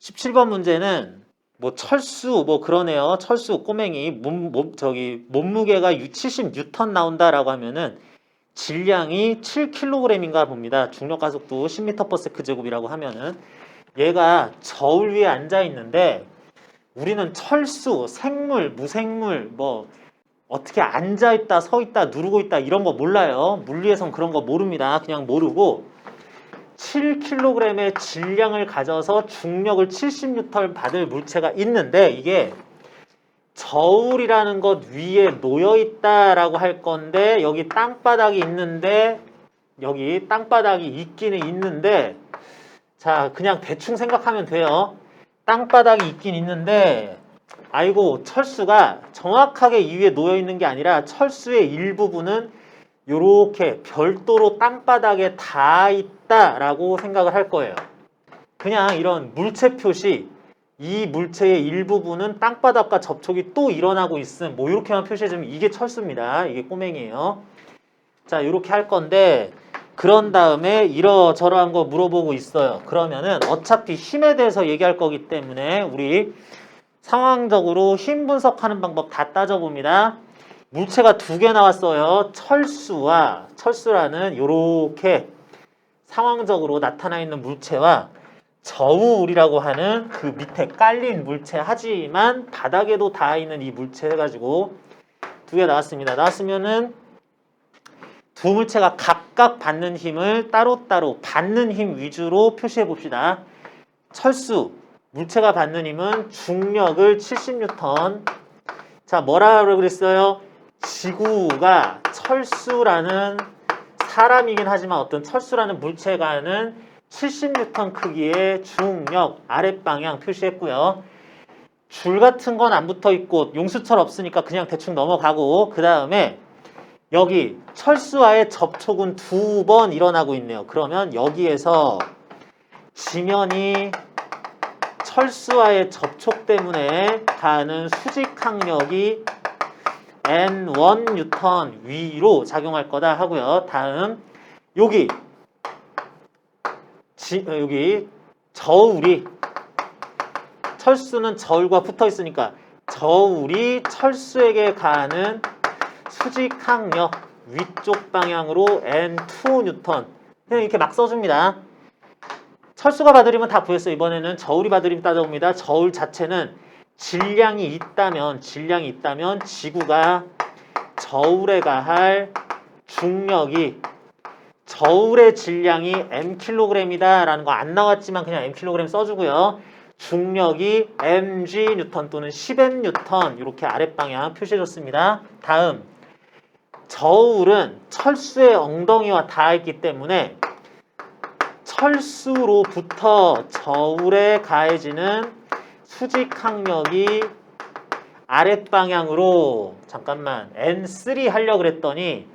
17번 문제는 뭐 철수 뭐 그러네요. 철수 꼬맹이 몸무게가 70뉴턴 나온다라고 하면은 질량이 7kg인가 봅니다. 중력 가속도 10m/s 제곱이라고 하면은 얘가 저울 위에 앉아 있는데 우리는 철수, 생물, 무생물 뭐 어떻게 앉아 있다, 서 있다, 누르고 있다 이런 거 몰라요. 물리에선 그런 거 모릅니다. 그냥 모르고 7kg의 질량을 가져서 중력을 70N 받을 물체가 있는데 이게 저울이라는 것 위에 놓여 있다라고 할 건데 여기 땅바닥이 있는데 여기 땅바닥이 있기는 있는데 자 그냥 대충 생각하면 돼요. 땅바닥이 있긴 있는데 아이고 철수가 정확하게 이 위에 놓여 있는 게 아니라 철수의 일부분은 요렇게 별도로 땅바닥에 닿아 있다라고 생각을 할 거예요. 그냥 이런 물체 표시, 이 물체의 일부분은 땅바닥과 접촉이 또 일어나고 있음. 뭐 이렇게만 표시해주면 이게 철수입니다. 이게 꼬맹이에요. 자, 이렇게 할 건데 그런 다음에 이러저러한 거 물어보고 있어요. 그러면은 어차피 힘에 대해서 얘기할 거기 때문에 우리 상황적으로 힘 분석하는 방법 다 따져봅니다. 물체가 두 개 나왔어요. 철수와 철수라는 요렇게 상황적으로 나타나 있는 물체와 저울이라고 하는 그 밑에 깔린 물체 하지만 바닥에도 닿아 있는 이 물체 해가지고 두 개 나왔습니다. 나왔으면은 두 물체가 각각 받는 힘을 따로따로 받는 힘 위주로 표시해 봅시다. 철수 물체가 받는 힘은 중력을 70N. 자, 뭐라고 그랬어요? 지구가 철수라는 사람이긴 하지만 어떤 철수라는 물체가 하는 70N 크기의 중력 아랫방향 표시했고요. 줄 같은 건 안 붙어 있고 용수철 없으니까 그냥 대충 넘어가고 그 다음에 여기 철수와의 접촉은 두 번 일어나고 있네요. 그러면 여기에서 지면이 철수와의 접촉 때문에 가는 수직항력이 N1N 위로 작용할 거다 하고요. 다음 여기 저울이 철수는 저울과 붙어 있으니까 저울이 철수에게 가하는 수직항력 위쪽 방향으로 N2N 그냥 이렇게 막 써줍니다. 철수가 받으려면 다 구했어요. 이번에는 저울이 받으려면 따져봅니다. 저울 자체는 질량이 있다면 지구가 저울에 가할 중력이 저울의 질량이 mkg이다 라는 거 안 나왔지만 그냥 mkg 써주고요. 중력이 mgN 또는 10mN 이렇게 아랫방향 표시해줬습니다. 다음 저울은 철수의 엉덩이와 닿아 있기 때문에 철수로부터 저울에 가해지는 수직항력이 아랫방향으로 잠깐만 N3 하려고 그랬더니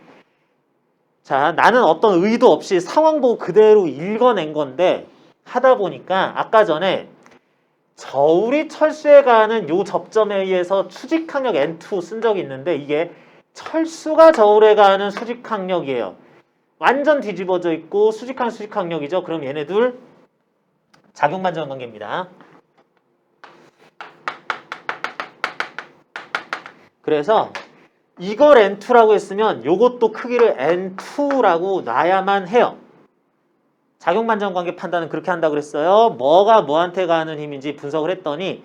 자 나는 어떤 의도 없이 상황 보고 그대로 읽어낸 건데 하다 보니까 아까 전에 저울이 철수에 가는 요 접점에 의해서 수직항력 N2 쓴 적이 있는데 이게 철수가 저울에 가는 수직항력이에요. 완전 뒤집어져 있고 수직항력이죠. 그럼 얘네들 작용반전 관계입니다. 그래서 이걸 N2라고 했으면 요것도 크기를 N2라고 놔야만 해요. 작용반전 관계 판단은 그렇게 한다고 그랬어요. 뭐가 뭐한테 가하는 힘인지 분석을 했더니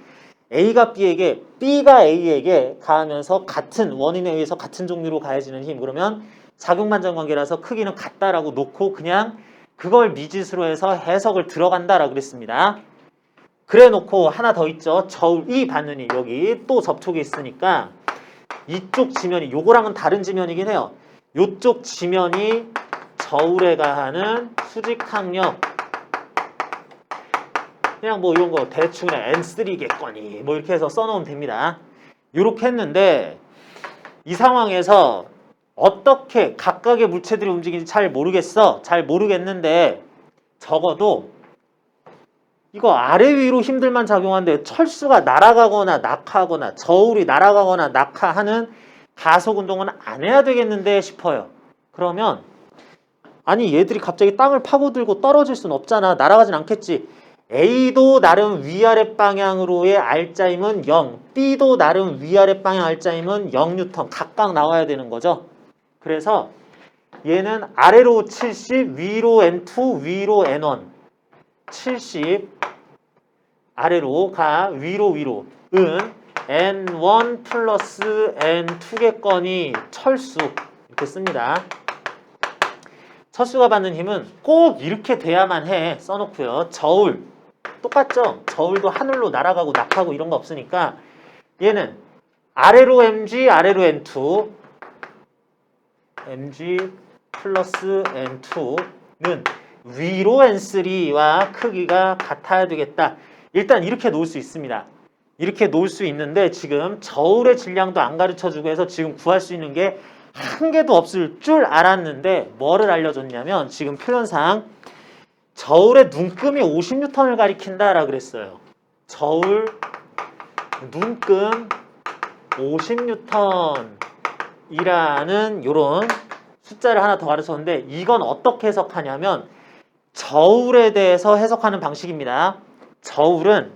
A가 B에게, B가 A에게 가하면서 같은 원인에 의해서 같은 종류로 가해지는 힘. 그러면 작용반전 관계라서 크기는 같다라고 놓고 그냥 그걸 미지수로 해서 해석을 들어간다라고 그랬습니다. 그래 놓고 하나 더 있죠. 저울이 받는 힘. 여기 또 접촉이 있으니까 이쪽 지면이 요거랑은 다른 지면이긴 해요. 요쪽 지면이 저울에 가하는 수직항력 그냥 뭐 이런 거 대충 그냥 N3겠거니 뭐 이렇게 해서 써놓으면 됩니다. 이렇게 했는데 이 상황에서 어떻게 각각의 물체들이 움직이는지 잘 모르겠어. 잘 모르겠는데 적어도 이거 아래 위로 힘들만 작용하는데 철수가 날아가거나 낙하하거나 저울이 날아가거나 낙하하는 가속 운동은 안 해야 되겠는데 싶어요. 그러면 아니 얘들이 갑자기 땅을 파고들고 떨어질 순 없잖아. 날아가진 않겠지. A도 나름 위아래 방향으로의 R자임은 0, B도 나름 위아래 방향 R자임은 0N 각각 나와야 되는 거죠. 그래서 얘는 아래로 70, 위로 N2, 위로 N1 70 아래로 가 위로 은 N1 플러스 N2겠거니 철수 이렇게 씁니다. 철수가 받는 힘은 꼭 이렇게 돼야만 해 써놓고요. 저울 똑같죠? 저울도 하늘로 날아가고 낙하고 이런 거 없으니까 얘는 아래로 mg 아래로 n2 mg 플러스 n2는 위로 n3와 크기가 같아야 되겠다. 일단 이렇게 놓을 수 있습니다. 이렇게 놓을 수 있는데 지금 저울의 질량도 안 가르쳐주고 해서 지금 구할 수 있는 게 한 개도 없을 줄 알았는데 뭐를 알려줬냐면 지금 표현상 저울의 눈금이 50N을 가리킨다라고 그랬어요. 저울 눈금 50N이라는 이런 숫자를 하나 더 가르쳤는데 이건 어떻게 해석하냐면 저울에 대해서 해석하는 방식입니다. 저울은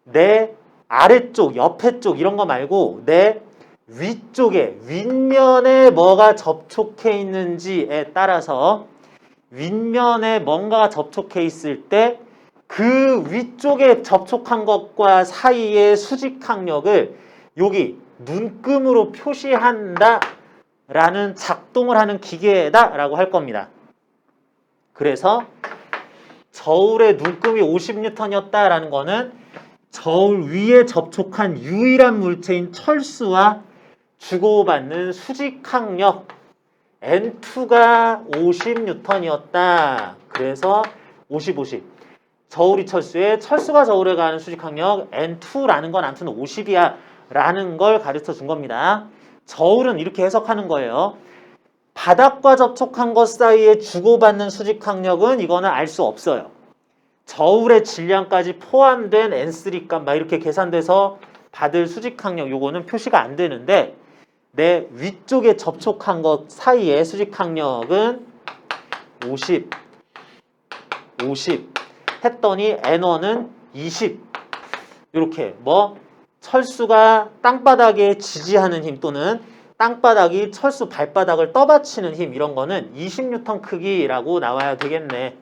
내 아래쪽, 옆에 쪽 이런 거 말고 내 위쪽에, 윗면에 뭐가 접촉해 있는지에 따라서 윗면에 뭔가가 접촉해 있을 때 그 위쪽에 접촉한 것과 사이의 수직항력을 여기 눈금으로 표시한다 라는 작동을 하는 기계다 라고 할 겁니다. 그래서 저울의 눈금이 50N이었다 라는 거는 저울 위에 접촉한 유일한 물체인 철수와 주고받는 수직항력 N2가 50N이었다. 그래서 50. 저울이 철수에 철수가 저울에 가는 수직항력 N2라는 건 아무튼 50이야 라는 걸 가르쳐 준 겁니다. 저울은 이렇게 해석하는 거예요. 바닥과 접촉한 것 사이에 주고받는 수직항력은 이거는 알 수 없어요. 저울의 질량까지 포함된 N3 값 막 이렇게 계산돼서 받을 수직항력 요거는 표시가 안 되는데 내 위쪽에 접촉한 것 사이의 수직항력은 50 했더니 N1은 20 이렇게 뭐 철수가 땅바닥에 지지하는 힘 또는 땅바닥이 철수 발바닥을 떠받치는 힘 이런 거는 20N 크기라고 나와야 되겠네.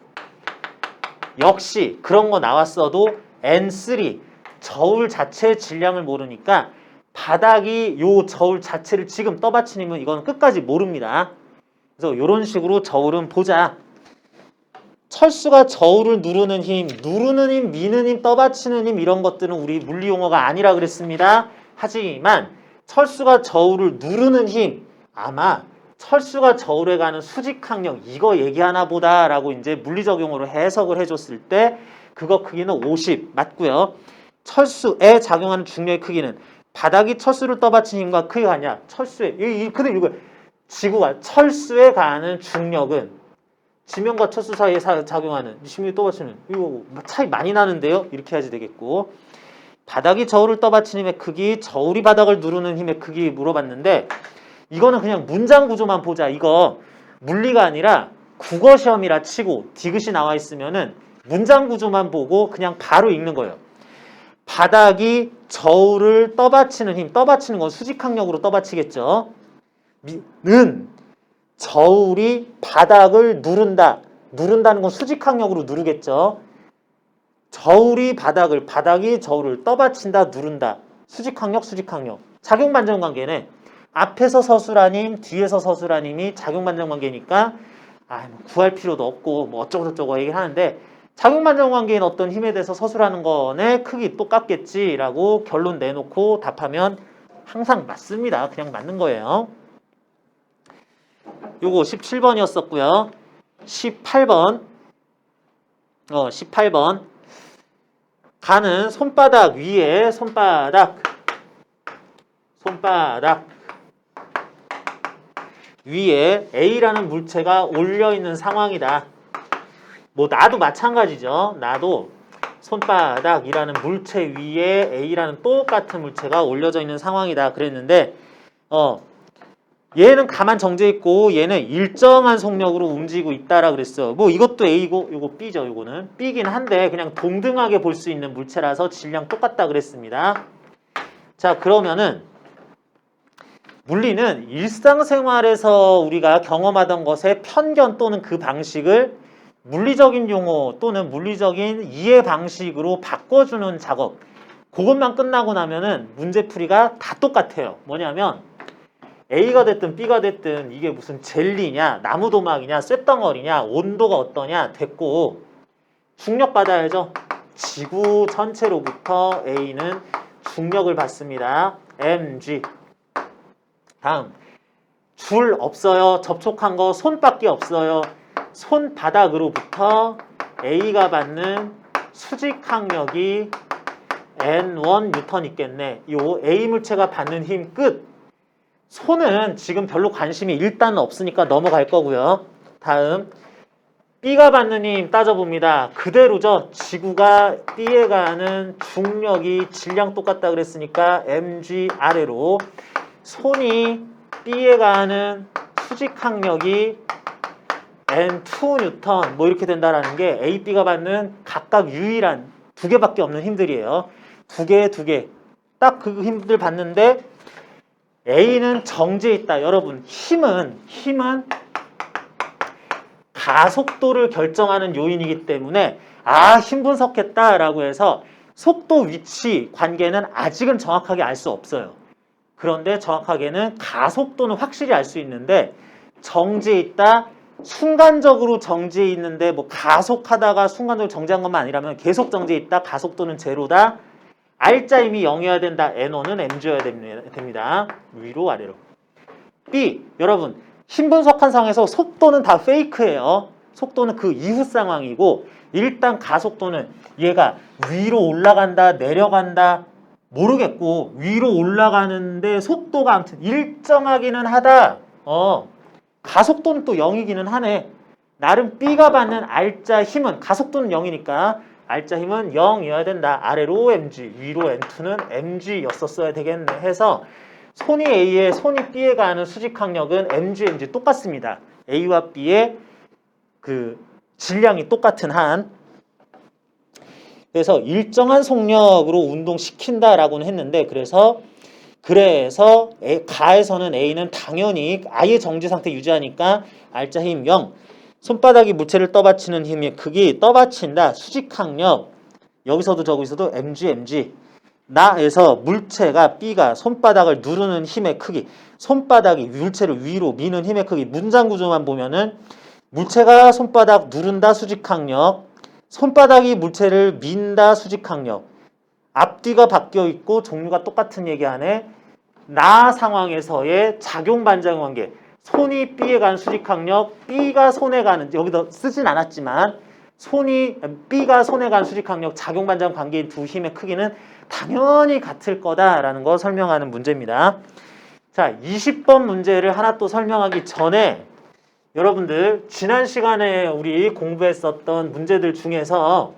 역시 그런 거 나왔어도 N3 저울 자체의 질량을 모르니까 바닥이 요 저울 자체를 지금 떠받치는 이건 끝까지 모릅니다. 그래서 이런 식으로 저울은 보자. 철수가 저울을 누르는 힘, 미는 힘, 떠받치는 힘 이런 것들은 우리 물리 용어가 아니라 그랬습니다. 하지만 철수가 저울을 누르는 힘, 아마 철수가 저울에 가는 수직항력 이거 얘기하나 보다라고 이제 물리적 용어로 해석을 해줬을 때 그거 크기는 50 맞고요. 철수에 작용하는 중력의 크기는 바닥이 철수를 떠받치는 힘과 크기가 아니야. 철수에 근데 이거 지구가 철수에 가는 중력은 지면과 철수 사이에 작용하는 지면이 떠받치는 이거 차이 많이 나는데요. 이렇게 해야지 되겠고 바닥이 저울을 떠받치는 힘의 크기, 저울이 바닥을 누르는 힘의 크기 물어봤는데 이거는 그냥 문장 구조만 보자. 이거 물리가 아니라 국어 시험이라 치고 디귿이 나와 있으면은 문장 구조만 보고 그냥 바로 읽는 거예요. 바닥이 저울을 떠받치는 힘, 떠받치는 건 수직항력으로 떠받치겠죠. 는 저울이 바닥을 누른다는 건 수직항력으로 누르겠죠. 저울이 바닥이 저울을 떠받친다, 누른다. 수직항력. 작용반전관계네. 앞에서 서술아님, 뒤에서 서술아님이 작용반전관계니까 뭐 구할 필요도 없고 뭐 어쩌고저쩌고 얘기를 하는데 작용반전관계인 어떤 힘에 대해서 서술하는 거네 크기 똑같겠지라고 결론 내놓고 답하면 항상 맞습니다. 그냥 맞는 거예요. 요거 17번이었었고요. 18번. 18번. 가는 손바닥 위에 손바닥 위에 A라는 물체가 올려있는 상황이다. 뭐 나도 마찬가지죠. 나도 손바닥이라는 물체 위에 A라는 똑같은 물체가 올려져 있는 상황이다. 그랬는데 얘는 가만 정제 있고 얘는 일정한 속력으로 움직이고 있다라 그랬어. 뭐 이것도 A고 요거 B죠. 요거는 B긴 한데 그냥 동등하게 볼 수 있는 물체라서 질량 똑같다 그랬습니다. 자, 그러면은 물리는 일상생활에서 우리가 경험하던 것의 편견 또는 그 방식을 물리적인 용어 또는 물리적인 이해 방식으로 바꿔주는 작업. 그것만 끝나고 나면은 문제풀이가 다 똑같아요. 뭐냐면 A가 됐든 B가 됐든 이게 무슨 젤리냐, 나무도막이냐, 쇳덩어리냐, 온도가 어떠냐 됐고 중력 받아야죠. 지구 전체로부터 A는 중력을 받습니다. mg. 다음 줄 없어요. 접촉한 거 손밖에 없어요. 손바닥으로부터 A가 받는 수직항력이 N1 뉴턴 있겠네. 요 A 물체가 받는 힘 끝. 손은 지금 별로 관심이 일단 없으니까 넘어갈 거고요. 다음 B가 받는 힘 따져봅니다. 그대로죠. 지구가 B에 가는 중력이 질량 똑같다 그랬으니까 mg 아래로 손이 B에 가는 수직항력이 N2 뉴턴 뭐 이렇게 된다라는 게 A, B가 받는 각각 유일한 두 개밖에 없는 힘들이에요. 두 개. 딱 그 힘들 받는데 A는 정지해 있다. 여러분, 힘은 가속도를 결정하는 요인이기 때문에 힘 분석했다라고 해서 속도 위치 관계는 아직은 정확하게 알 수 없어요. 그런데 정확하게는 가속도는 확실히 알 수 있는데 정지해 있다. 순간적으로 정지해 있는데 뭐 가속하다가 순간적으로 정지한 것만 아니라면 계속 정지해 있다. 가속도는 제로다. R자임이 0이어야 된다. N1은 Mg여야 됩니다. 위로 아래로. B. 여러분 힘 분석한 상황에서 속도는 다 페이크예요. 속도는 그 이후 상황이고 일단 가속도는 얘가 위로 올라간다 내려간다 모르겠고 위로 올라가는데 속도가 아무튼 일정하기는 하다. 가속도는 또 0이기는 하네. 나름 B가 받는 R자 힘은 가속도는 0이니까 R자 힘은 0이어야 된다. 아래로 mg, 위로 n2는 mg였었어야 되겠네 해서 손이 A에 손이 B에 가는 수직항력은 mg 똑같습니다. A와 B의 그 질량이 똑같은 한. 그래서 일정한 속력으로 운동시킨다라고는 했는데 그래서 가에서는 A는 당연히 아예 정지 상태 유지하니까 R자 힘 0. 손바닥이 물체를 떠받치는 힘의 크기, 떠받친다, 수직항력. 여기서도 저기서도 mg. 나에서 물체가 B가 손바닥을 누르는 힘의 크기, 손바닥이 물체를 위로 미는 힘의 크기. 문장 구조만 보면은 물체가 손바닥 누른다, 수직항력. 손바닥이 물체를 민다, 수직항력. 앞뒤가 바뀌어 있고 종류가 똑같은 얘기하네. 나 상황에서의 작용 반작용 관계. 손이 B에 가는 수직항력, B가 손에 가는, 여기도 쓰진 않았지만 B가 손에 가는 수직항력, 작용 반작용 관계의 두 힘의 크기는 당연히 같을 거다라는 거 설명하는 문제입니다. 자, 20번 문제를 하나 또 설명하기 전에 여러분들 지난 시간에 우리 공부했었던 문제들 중에서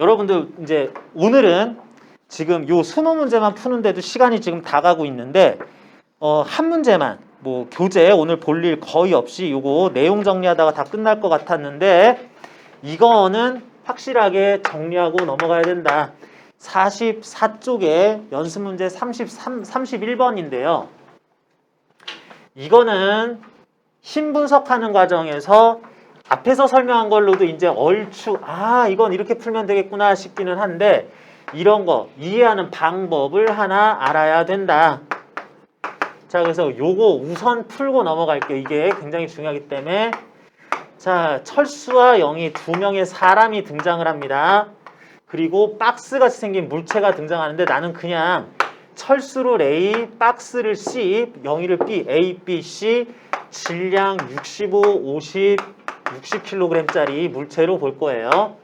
여러분들 이제 오늘은 지금 요 수능 문제만 푸는데도 시간이 지금 다 가고 있는데 한 문제만 뭐 교재 오늘 볼 일 거의 없이 요거 내용 정리하다가 다 끝날 것 같았는데 이거는 확실하게 정리하고 넘어가야 된다. 44쪽에 연습 문제 31번인데요. 이거는 힘 분석하는 과정에서 앞에서 설명한 걸로도 이제 얼추 이건 이렇게 풀면 되겠구나 싶기는 한데 이런 거 이해하는 방법을 하나 알아야 된다. 자, 그래서 요거 우선 풀고 넘어갈게요. 이게 굉장히 중요하기 때문에. 자, 철수와 영희 두 명의 사람이 등장을 합니다. 그리고 박스같이 생긴 물체가 등장하는데 나는 그냥 철수를 A, 박스를 C, 영희를 B, A, B, C 질량 65, 50, 60kg짜리 물체로 볼 거예요.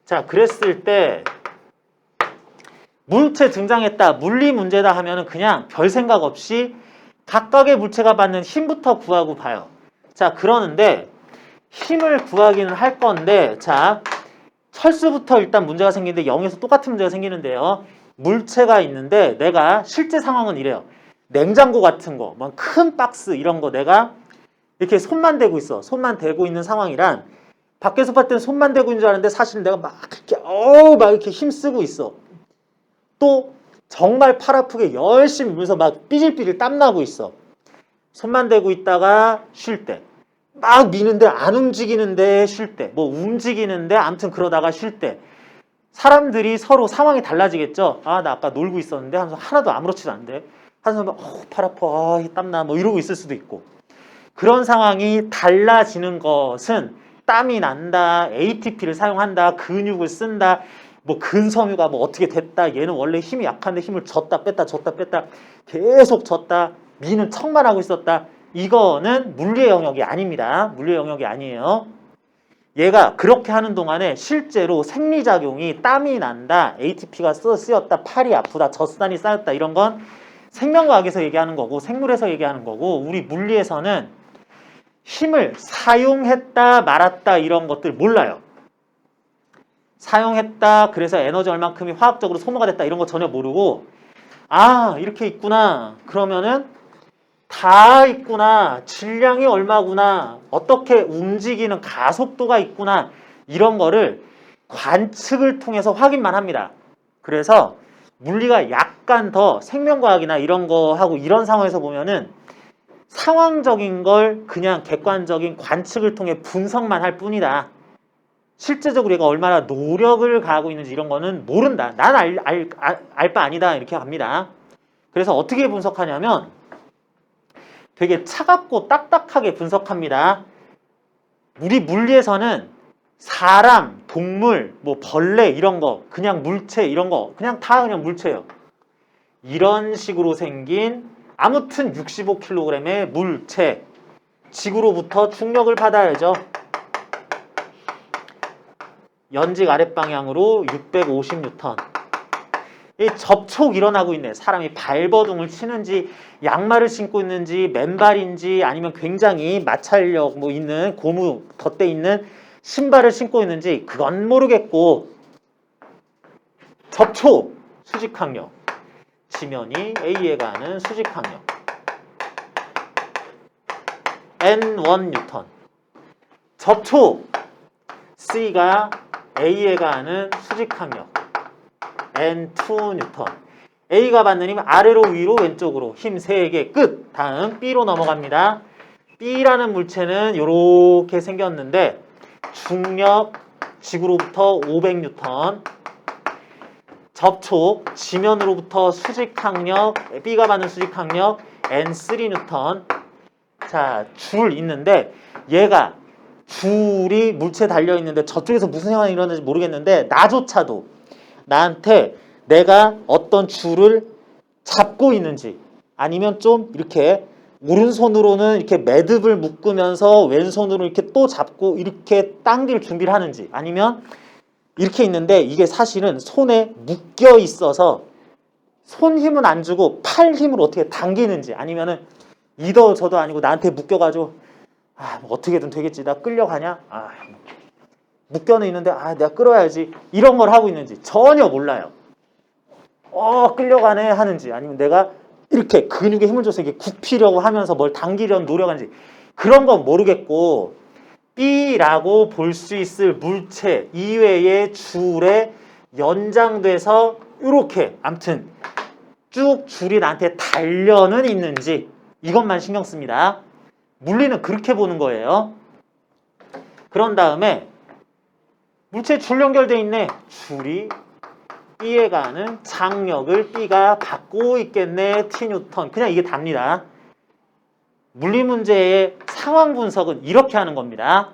자, 그랬을 때 물체 등장했다, 물리 문제다 하면은 그냥 별 생각 없이 각각의 물체가 받는 힘부터 구하고 봐요. 자, 그러는데 힘을 구하기는 할 건데 자, 철수부터 일단 문제가 생기는데 0에서 똑같은 문제가 생기는데요. 물체가 있는데 내가 실제 상황은 이래요. 냉장고 같은 거, 뭐 큰 박스 이런 거 내가 이렇게 손만 대고 있어. 손만 대고 있는 상황이란 밖에서 봤을 땐 손만 대고 있는 줄 알았는데 사실 내가 막 이렇게 막 이렇게 힘쓰고 있어. 또 정말 팔 아프게 열심히 밀면서 막 삐질삐질 땀나고 있어. 손만 대고 있다가 쉴 때. 막 미는데 안 움직이는데 쉴 때. 뭐 움직이는데 아무튼 그러다가 쉴 때. 사람들이 서로 상황이 달라지겠죠. 아, 나 아까 놀고 있었는데 하면서 하나도 아무렇지도 않은데. 하면서 막 팔 아파, 땀나 뭐 이러고 있을 수도 있고. 그런 상황이 달라지는 것은 땀이 난다, ATP를 사용한다, 근육을 쓴다, 뭐 근섬유가 뭐 어떻게 됐다, 얘는 원래 힘이 약한데 힘을 줬다 뺐다 계속 줬다, 미는 척만 하고 있었다. 이거는 물리의 영역이 아닙니다. 물리의 영역이 아니에요. 얘가 그렇게 하는 동안에 실제로 생리작용이 땀이 난다, ATP가 쓰였다, 팔이 아프다, 젖산이 쌓였다, 이런 건 생명과학에서 얘기하는 거고 생물에서 얘기하는 거고, 우리 물리에서는 힘을 사용했다 말았다 이런 것들 몰라요. 사용했다 그래서 에너지 얼만큼이 화학적으로 소모가 됐다 이런 거 전혀 모르고, 아 이렇게 있구나, 그러면은 다 있구나, 질량이 얼마구나, 어떻게 움직이는 가속도가 있구나, 이런 거를 관측을 통해서 확인만 합니다. 그래서 물리가 약간 더 생명과학이나 이런 거하고 이런 상황에서 보면은 상황적인 걸 그냥 객관적인 관측을 통해 분석만 할 뿐이다. 실제적으로 얘가 얼마나 노력을 가하고 있는지 이런 거는 모른다. 난 알 바 아니다. 이렇게 갑니다. 그래서 어떻게 분석하냐면 되게 차갑고 딱딱하게 분석합니다. 우리 물리에서는 사람, 동물, 뭐 벌레 이런 거, 그냥 물체 이런 거 그냥 다 그냥 물체예요. 이런 식으로 생긴 아무튼 65kg의 물체, 지구로부터 충격을 받아야죠. 연직 아랫방향으로 650N. 이 접촉 일어나고 있네. 사람이 발버둥을 치는지 양말을 신고 있는지 맨발인지 아니면 굉장히 마찰력 뭐 있는 고무 덧대 있는 신발을 신고 있는지 그건 모르겠고, 접촉 수직항력, 지면이 A에 가는 수직항력 N1N. 접촉 C가 A에 가는 수직항력 N2N. A가 받는 힘 아래로 위로 왼쪽으로 힘 3개 끝. 다음 B로 넘어갑니다. B라는 물체는 이렇게 생겼는데 중력 지구로부터 500N, 접촉 지면으로부터 수직항력 B가 받는 수직항력 N3N. 자, 줄 있는데 얘가 줄이 물체에 달려있는데 저쪽에서 무슨 상황이 일어나는지 모르겠는데 나조차도 나한테 내가 어떤 줄을 잡고 있는지, 아니면 좀 이렇게 오른손으로는 이렇게 매듭을 묶으면서 왼손으로 이렇게 또 잡고 이렇게 당길 준비를 하는지, 아니면 이렇게 있는데 이게 사실은 손에 묶여 있어서 손 힘은 안 주고 팔 힘으로 어떻게 당기는지, 아니면은 이도 저도 아니고 나한테 묶여가지고 뭐 어떻게든 되겠지, 나 끌려가냐, 묶여는 있는데 내가 끌어야지, 이런 걸 하고 있는지 전혀 몰라요. 끌려가네 하는지, 아니면 내가 이렇게 근육에 힘을 줘서 이렇게 굽히려고 하면서 뭘 당기려는 노력하는지 그런 건 모르겠고, B라고 볼 수 있을 물체 이외의 줄에 연장돼서 이렇게 아무튼 쭉 줄이 나한테 달려는 있는지 이것만 신경 씁니다. 물리는 그렇게 보는 거예요. 그런 다음에 물체에 줄 연결돼 있네. 줄이 B에 가는 장력을 B가 받고 있겠네. T뉴턴. 그냥 이게 답니다. 물리 문제의 상황 분석은 이렇게 하는 겁니다.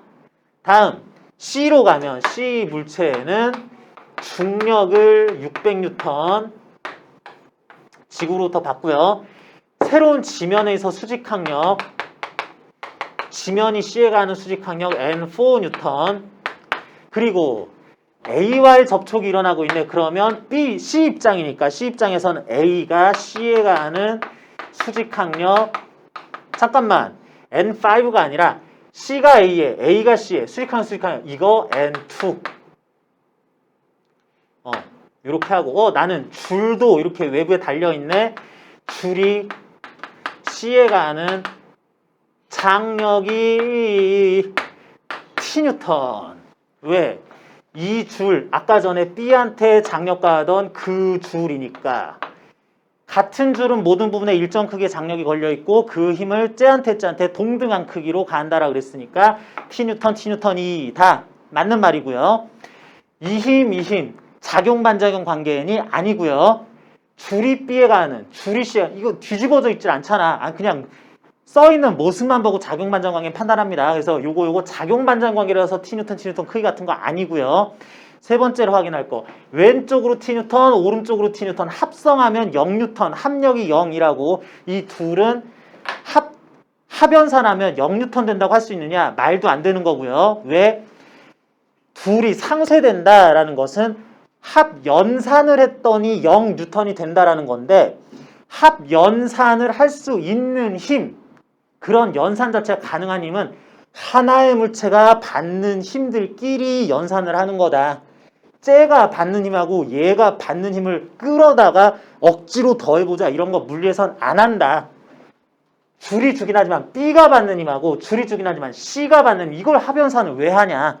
다음 C로 가면 C 물체에는 중력을 600N 지구로부터 받고요. 새로운 지면에서 수직항력, 지면이 C에 가는 수직항력 N4N. 그리고 A와의 접촉이 일어나고 있네. 그러면 B, C 입장이니까 C 입장에서는 A가 C에 가는 수직항력, 잠깐만, N5가 아니라 C가 A에, A가 C에 수직항력 이거 N2. 이렇게 하고 나는 줄도 이렇게 외부에 달려있네. 줄이 C에 가는 장력이 T뉴턴. 왜? 이 줄, 아까 전에 B한테 장력 가하던 그 줄이니까. 같은 줄은 모든 부분에 일정 크기의 장력이 걸려있고 그 힘을 쟤한테 동등한 크기로 가한다라 그랬으니까 T뉴턴이 다 맞는 말이고요. 이 힘, 작용 반작용 관계니 아니고요. 줄이 B에 가는, 줄이 C에 이거 뒤집어져 있질 않잖아. 그냥 써있는 모습만 보고 작용 반작용 관계 판단합니다. 그래서 요거 작용 반작용 관계라서 T뉴턴 크기 같은 거 아니고요. 세 번째로 확인할 거, 왼쪽으로 T뉴턴, 오른쪽으로 T뉴턴 합성하면 0뉴턴, 합력이 0이라고. 이 둘은 합연산하면 0뉴턴 된다고 할 수 있느냐? 말도 안 되는 거고요. 왜? 둘이 상쇄된다라는 것은 합연산을 했더니 0뉴턴이 된다라는 건데, 합연산을 할 수 있는 힘, 그런 연산 자체가 가능한 힘은 하나의 물체가 받는 힘들끼리 연산을 하는 거다. 쟤가 받는 힘하고 얘가 받는 힘을 끌어다가 억지로 더해보자, 이런 거 물리에선 안 한다. 줄이 주긴 하지만 B가 받는 힘하고 줄이 주긴 하지만 C가 받는 힘, 이걸 합연산을 왜 하냐?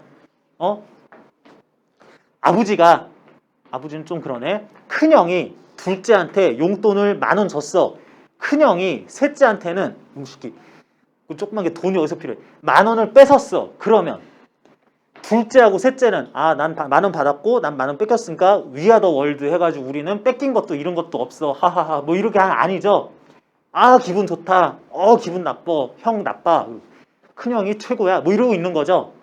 아버지는 좀 그러네. 큰형이 둘째한테 용돈을 10,000원 줬어. 큰형이 셋째한테는 음식기 조그만 게 돈이 어디서 필요해? 10,000원을 뺏었어. 그러면 둘째하고 셋째는 난 10,000원 받았고 난 10,000원 뺏겼으니까 위아더 월드 해가지고 우리는 뺏긴 것도 이런 것도 없어. 하하하. 뭐 이렇게 아니죠. 기분 좋다. 기분 나빠. 형 나빠. 큰형이 최고야. 뭐 이러고 있는 거죠.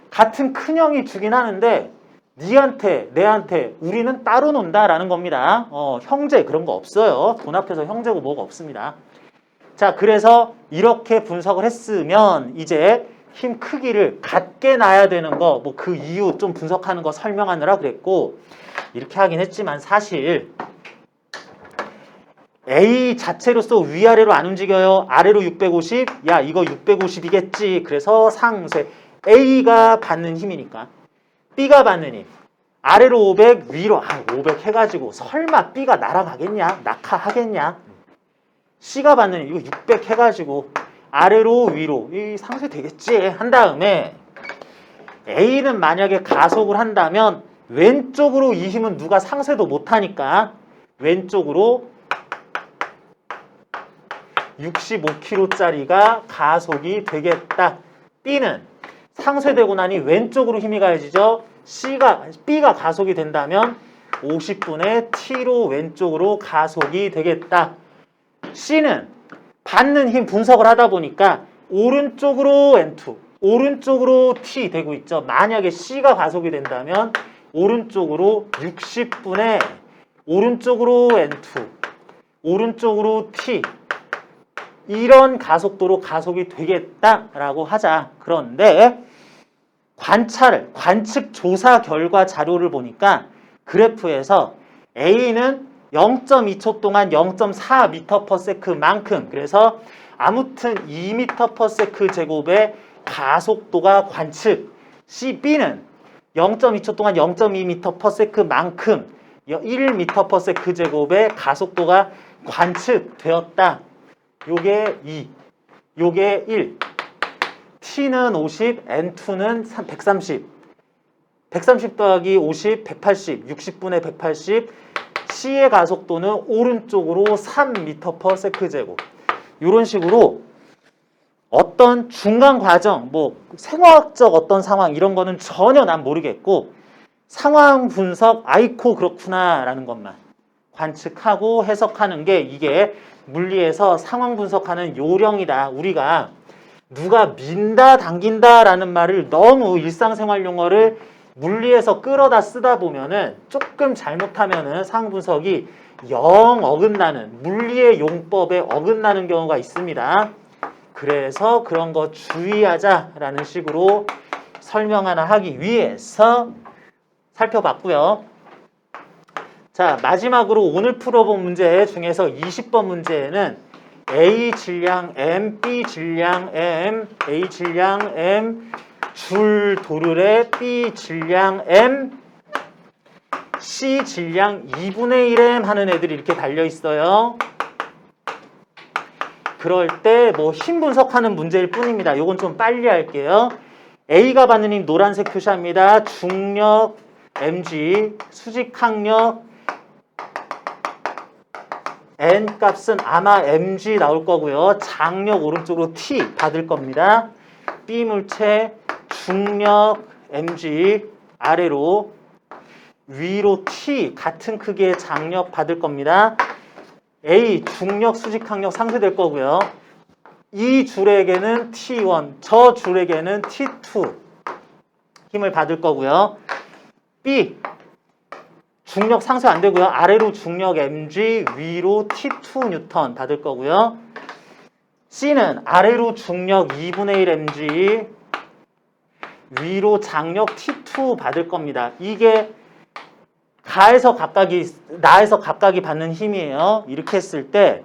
같은 큰형이 주긴 하는데 니한테 내한테 우리는 따로 논다라는 겁니다. 형제 그런 거 없어요. 돈 앞에서 형제고 뭐가 없습니다. 자, 그래서 이렇게 분석을 했으면 이제 힘 크기를 같게 놔야 되는 거, 뭐 그 이유 좀 분석하는 거 설명하느라 그랬고, 이렇게 하긴 했지만 사실 A 자체로서 위아래로 안 움직여요. 아래로 650, 야 이거 650이겠지. 그래서 상쇄. A가 받는 힘이니까 B가 받는 힘, 아래로 500, 위로 500 해가지고 설마 B가 날아가겠냐? 낙하하겠냐? C가 받는 힘, 이거 600 해가지고 아래로 위로 이 상쇄 되겠지 한 다음에 A는 만약에 가속을 한다면 왼쪽으로 이 힘은 누가 상쇄도 못하니까 왼쪽으로 65kg짜리가 가속이 되겠다. B는 상쇄되고 나니 왼쪽으로 힘이 가해지죠. B가 가속이 된다면 50분의 T로 왼쪽으로 가속이 되겠다. C는 받는 힘 분석을 하다 보니까 오른쪽으로 N2, 오른쪽으로 T 되고 있죠. 만약에 C가 가속이 된다면 오른쪽으로 60분의 오른쪽으로 N2, 오른쪽으로 T, 이런 가속도로 가속이 되겠다라고 하자. 그런데 관측 조사 결과 자료를 보니까 그래프에서 A는 0.2초 동안 0.4m/s만큼, 그래서 아무튼 2m/s 제곱의 가속도가 관측, B는 0.2초 동안 0.2m/s만큼 1m/s 제곱의 가속도가 관측되었다. 요게 2, 요게 1. T는 50, N2는 130. 130 더하기 50, 180. 60분의 180. C의 가속도는 오른쪽으로 3m/s 제곱. 이런 식으로 어떤 중간 과정, 뭐 생화학적 어떤 상황 이런 거는 전혀 난 모르겠고 상황 분석, 아이코 그렇구나 라는 것만 관측하고 해석하는 게 이게 물리에서 상황 분석하는 요령이다. 우리가 누가 민다, 당긴다 라는 말을 너무 일상생활 용어를 물리에서 끌어다 쓰다 보면은 조금 잘못하면은 상황 분석이 영 어긋나는, 물리의 용법에 어긋나는 경우가 있습니다. 그래서 그런 거 주의하자라는 식으로 설명 하나 하기 위해서 살펴봤고요. 자, 마지막으로 오늘 풀어본 문제 중에서 20번 문제에는 A 질량 M, B 질량 M, A 질량 M, 줄 도르래 B 질량 M, C 질량 2분의 1M 하는 애들이 이렇게 달려 있어요. 그럴 때 뭐 힘 분석하는 문제일 뿐입니다. 이건 좀 빨리 할게요. A가 받는 힘 노란색 표시합니다. 중력 mg, 수직항력 n 값은 아마 mg 나올 거고요. 장력 오른쪽으로 t 받을 겁니다. B 물체 중력 mg 아래로 위로 t 같은 크기의 장력 받을 겁니다. A 중력 수직항력 상쇄될 거고요. 이 줄에게는 T1, 저 줄에게는 T2 힘을 받을 거고요. B 중력 상쇄 안 되고요. 아래로 중력 mg, 위로 T2 뉴턴 받을 거고요. C는 아래로 중력 2분의 1 mg, 위로 장력 T2 받을 겁니다. 이게 가에서 각각이, 나에서 각각이 받는 힘이에요. 이렇게 했을 때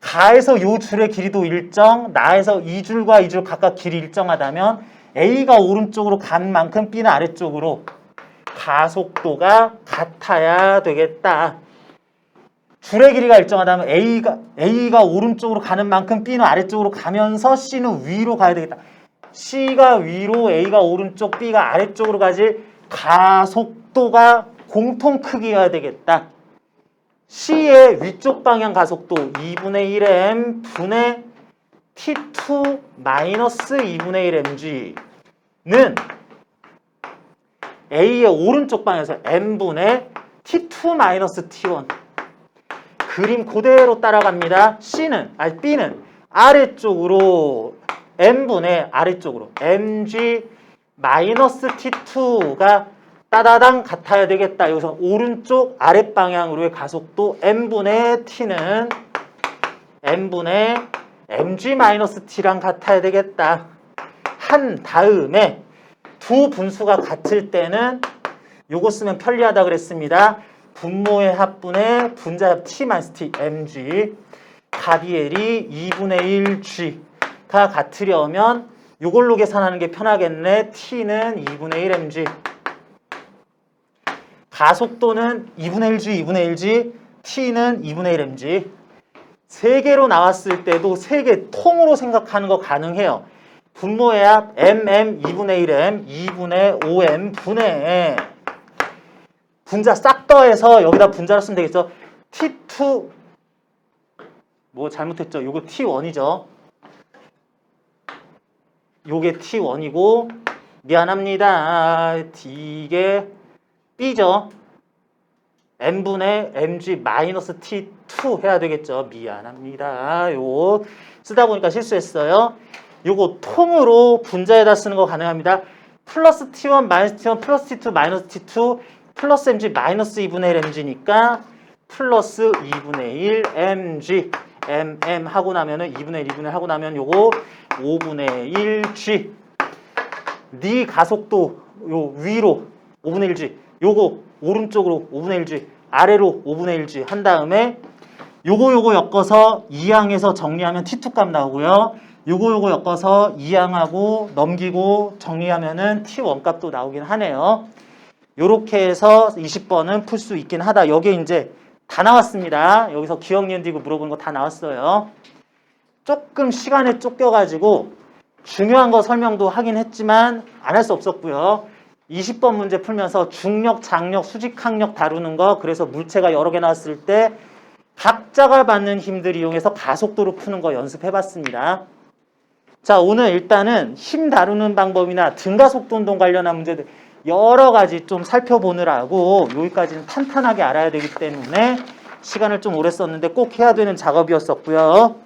가에서 요 줄의 길이도 일정, 나에서 이 줄과 이 줄 각각 길이 일정하다면 A가 오른쪽으로 간 만큼 B는 아래쪽으로 가속도가 같아야 되겠다. 줄의 길이가 일정하다면 A가 오른쪽으로 가는 만큼 B는 아래쪽으로 가면서 C는 위로 가야 되겠다. C가 위로, A가 오른쪽, B가 아래쪽으로 가지 가속도가 공통 크기여야 되겠다. C의 위쪽 방향 가속도 2분의 1m 분의 T2 마이너스 2분의 1mg는 A의 오른쪽 방향에서 M분의 T2 마이너스 T1 그림 그대로 따라갑니다. B는 아래쪽으로 M분의 아래쪽으로 mg 마이너스 T2가 따다당 같아야 되겠다. 여기서 오른쪽 아랫 방향으로의 가속도 m분의 t는 m분의 mg-t랑 같아야 되겠다. 한 다음에 두 분수가 같을 때는 요거 쓰면 편리하다 그랬습니다. 분모의 합분의 분자합 t-t mg 가비엘이 2분의 1g가 같으려면 요걸로 계산하는 게 편하겠네. t는 2분의 1mg 가속도는 2분의 1g, 2분의 1g, t는 2분의 1mg. 세 개로 나왔을 때도 세 개 통으로 생각하는 거 가능해요. 분모의 합 mm 2분의 1m, 2분의 5m 분의 분자 싹 더해서 여기다 분자로 쓰면 되겠죠. t2 뭐 잘못했죠. 요거 t1이죠. 요게 t1이고 미안합니다. 이게 B죠. M분의 mg 마이너스 T2 해야 되겠죠. 미안합니다. 요거 쓰다 보니까 실수했어요. 요거 통으로 분자에다 쓰는 거 가능합니다. 플러스 T1 마이너스 T1 플러스 T2 마이너스 T2 플러스 mg 마이너스 2분의 1 mg니까 플러스 2분의 1 mg mm 하고 나면은 2분의 1 2분의 1 하고 나면 요거 5분의 1g 네 가속도 요 위로 5분의 1g 요거 오른쪽으로 5분의 1g 아래로 5분의 1g 한 다음에 요거 엮어서 2항에서 정리하면 T2 값 나오고요. 요거 엮어서 2항하고 넘기고 정리하면은 T1 값도 나오긴 하네요. 요렇게 해서 20번은 풀 수 있긴 하다. 여기에 이제 다 나왔습니다. 여기서 기억 니은 디귿 물어보는 거 다 나왔어요. 조금 시간에 쫓겨가지고 중요한 거 설명도 하긴 했지만 안 할 수 없었고요. 20번 문제 풀면서 중력, 장력, 수직항력 다루는 거 그래서 물체가 여러 개 나왔을 때 각자가 받는 힘들 이용해서 가속도로 푸는 거 연습해봤습니다. 자, 오늘 일단은 힘 다루는 방법이나 등가속도 운동 관련한 문제들 여러 가지 좀 살펴보느라고 여기까지는 탄탄하게 알아야 되기 때문에 시간을 좀 오래 썼는데 꼭 해야 되는 작업이었었고요.